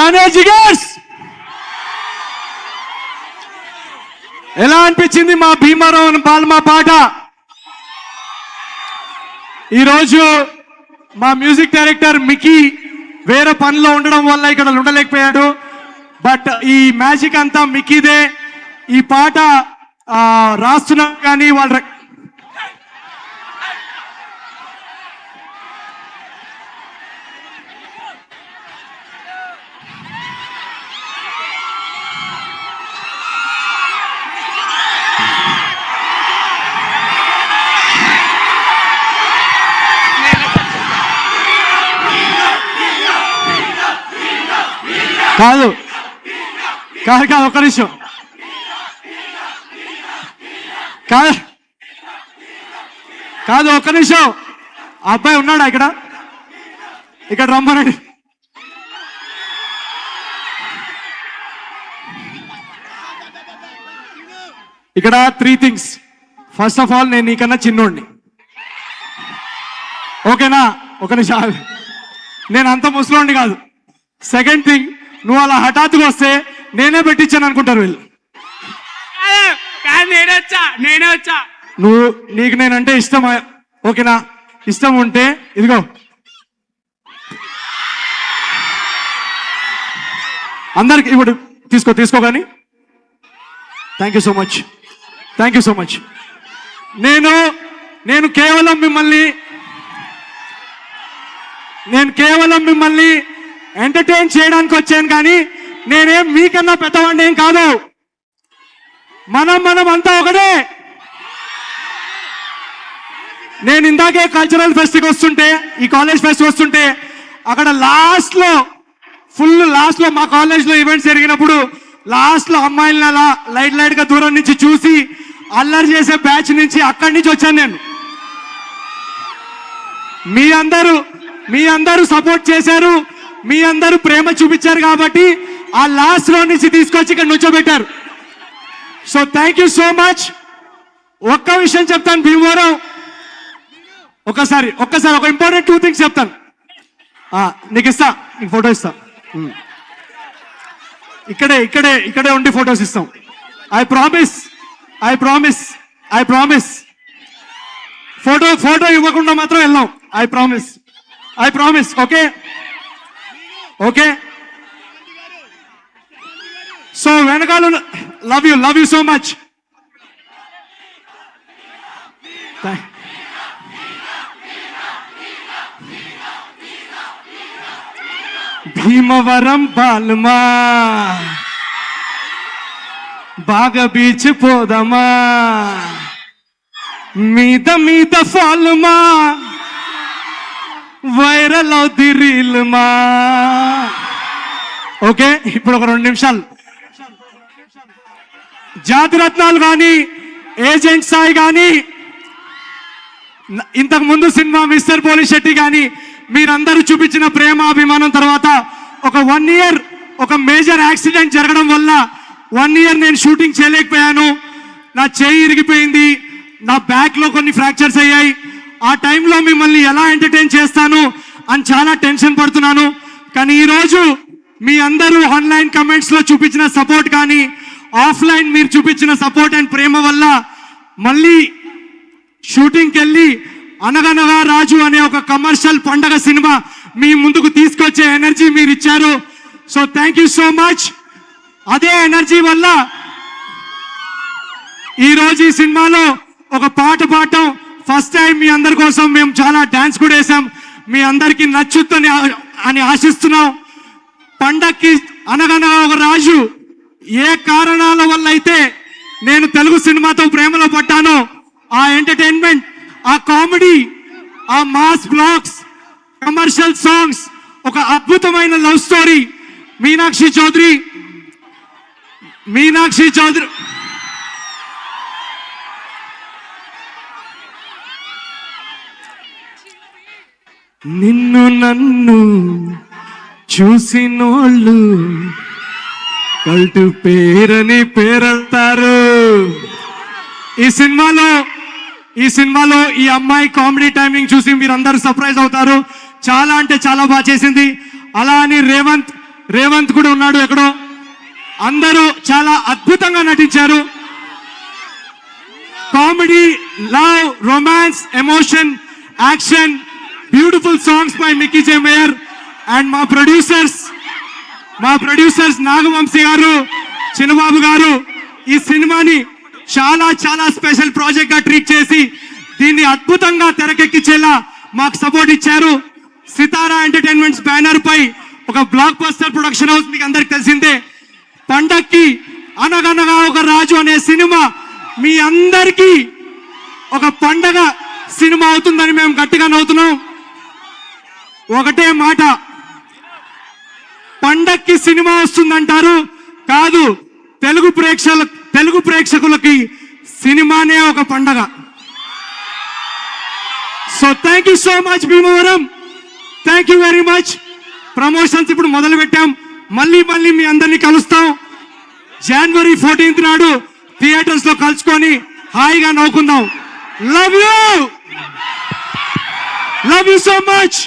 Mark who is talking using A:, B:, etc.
A: జానే జిగర్స్ ఎలా అనిపించింది మా భీమవరం బాల్మా పాట? ఈరోజు మా మ్యూజిక్ డైరెక్టర్ మికీ వేరే పనిలో ఉండడం వల్ల ఇక్కడ ఉండలేకపోయాడు. బట్ ఈ మ్యాజిక్ అంతా మికీదే. ఈ పాట రాస్తున్నా కానీ వాళ్ళ కాదు కాదు కాదు ఒక్క నిమిషం కాదు కాదు ఒక్క నిమిషం. అబ్బాయి ఉన్నాడా ఇక్కడ? ఇక్కడ రమ్మనండి. ఇక్కడ 3 things. ఫస్ట్ ఆఫ్ ఆల్ నేను నీకన్నా చిన్నోడిని, ఓకేనా? ఒక నిమిషం, నేను అంత ముసలోడిని కాదు. సెకండ్ థింగ్, నువ్వు అలా హఠాత్తుగా వస్తే నేనే పెట్టించాను అనుకుంటారు వీళ్ళు.
B: నేనే వచ్చా.
A: నీకు నేనంటే ఇష్టం, ఓకేనా? ఇష్టం ఉంటే ఇదిగో అందరికి ఇప్పుడు తీసుకో కానీ. Thank you so much, thank you so much. నేను కేవలం మిమ్మల్ని ఎంటర్టైన్ చేయడానికి వచ్చాను, కానీ నేనేం మీకన్నా పెద్దవాడిని ఏం కాదు. మనం అంతా ఒకటే. నేను ఇందాకే కల్చరల్ ఫెస్ట్కి వస్తుంటే, ఈ కాలేజ్ ఫెస్ట్ వస్తుంటే, అక్కడ లాస్ట్లో మా కాలేజ్లో ఈవెంట్స్ జరిగినప్పుడు లాస్ట్లో అమ్మాయిలను అలా లైట్గా దూరం నుంచి చూసి అల్లరి చేసే బ్యాచ్ నుంచి అక్కడి నుంచి వచ్చాను నేను. మీ అందరూ సపోర్ట్ చేశారు, మీ అందరూ ప్రేమ చూపించారు కాబట్టి ఆ లాస్ట్ రో నుంచి తీసుకొచ్చి ఇక్కడ నుంచోబెట్టారు. So thank you so much. ఒక్క విషయం చెప్తాను భీమవరం, ఒక్కసారి ఒక ఇంపార్టెంట్ 2 things చెప్తాను. నీకు ఫోటో ఇస్తా. ఇక్కడే ఉండి ఫొటోస్ ఇస్తాం. I promise. ఫోటో ఇవ్వకుండా మాత్రం వెళ్ళాం. I promise. ఓకే. సో వెనకాల love you so much. Bhimavaram బాల్మా బాగా బీచ్ పోదమా, మీద ఫాల్మా వైరల్ అవుద్ది రీల్మా. ఓకే, ఇప్పుడు ఒక 2 నిమిషాలు. జాతిరత్నాలు కానీ, ఏజెంట్ సాయి కానీ, ఇంతకు ముందు సినిమా మిస్టర్ పోలీస్ శెట్టి కానీ, మీరందరూ చూపించిన ప్రేమ అభిమానం తర్వాత ఒక 1 year ఒక మేజర్ యాక్సిడెంట్ జరగడం వల్ల 1 year నేను షూటింగ్ చేయలేకపోయాను. నా చేయి ఇరిగిపోయింది, నా బ్యాక్లో కొన్ని ఫ్రాక్చర్స్ అయ్యాయి. ఆ టైంలో మిమ్మల్ని ఎలా ఎంటర్టైన్ చేస్తాను అని చాలా టెన్షన్ పడుతున్నాను. కానీ ఈరోజు మీ అందరూ ఆన్లైన్ కమెంట్స్లో చూపించిన సపోర్ట్ కానీ, ఆఫ్లైన్ మీరు చూపించిన సపోర్ట్ అండ్ ప్రేమ వల్ల మళ్ళీ షూటింగ్కి వెళ్ళి అనగనగా రాజు అనే ఒక కమర్షియల్ పండగ సినిమా మీ ముందుకు తీసుకొచ్చే ఎనర్జీ మీరు ఇచ్చారు. So thank you so much. అదే ఎనర్జీ వల్ల ఈరోజు ఈ సినిమాలో ఒక పాట పాడటం ఫస్ట్ టైం. మీ అందరి కోసం మేము చాలా డాన్స్ కూడా వేసాం. మీ అందరికీ నచ్చుతుంది అని ఆశిస్తున్నాం. పండక్కి అనగనగా ఒక రాజు ఏ కారణాల వల్ల అయితే నేను తెలుగు సినిమాతో ప్రేమలో పడ్డానో, ఆ ఎంటర్టైన్మెంట్, ఆ కామెడీ, ఆ మాస్ బ్లాగ్స్, కమర్షియల్ సాంగ్స్, ఒక అద్భుతమైన లవ్ స్టోరీ. మీనాక్షి చౌదరి నిన్ను నన్ను చూసినోళ్ళు కల్టు పేరని పేరంటారు. ఈ సినిమాలో ఈ అమ్మాయి కామెడీ టైమింగ్ చూసి మీరందరూ సర్ప్రైజ్ అవుతారు. చాలా అంటే చాలా బాగా చేసింది. అలా అని రేవంత్ కూడా ఉన్నాడు ఎక్కడో. అందరూ చాలా అద్భుతంగా నటించారు. Comedy, love, romance, emotion, action, beautiful songs by Mickey J mayor and మా ప్రొడ్యూసర్స్ నాగవంశీ గారు, చిన్నబాబు గారు ఈ సినిమాని చాలా చాలా స్పెషల్ ప్రాజెక్ట్ గా ట్రీట్ చేసి దీన్ని అద్భుతంగా తెరకెక్కించేలా మాకు సపోర్ట్ ఇచ్చారు. సితారా ఎంటర్టైన్మెంట్స్ బ్యానర్ పై ఒక బ్లాక్ బస్టర్ ప్రొడక్షన్ హౌస్ మీకు అందరికి తెలిసిందే. పండక్కి అనగనగా ఒక రాజు అనే సినిమా మీ అందరికీ ఒక పండగ సినిమా అవుతుందని మేము గట్టిగా నవ్వుతున్నాం. ఒకటే మాట, పండక్కి సినిమా వస్తుందంటారు, కాదు తెలుగు ప్రేక్షకులకి సినిమానే ఒక పండగ. So thank you so much Bhimavaram, thank you very much. Promotions ఇప్పుడు మొదలు పెట్టాం, మళ్ళీ మీ అందరినీ కలుస్తాం. January 14th నాడు థియేటర్స్ లో కలుసుకొని హాయిగా నవ్వుకుందాం. Love you so much.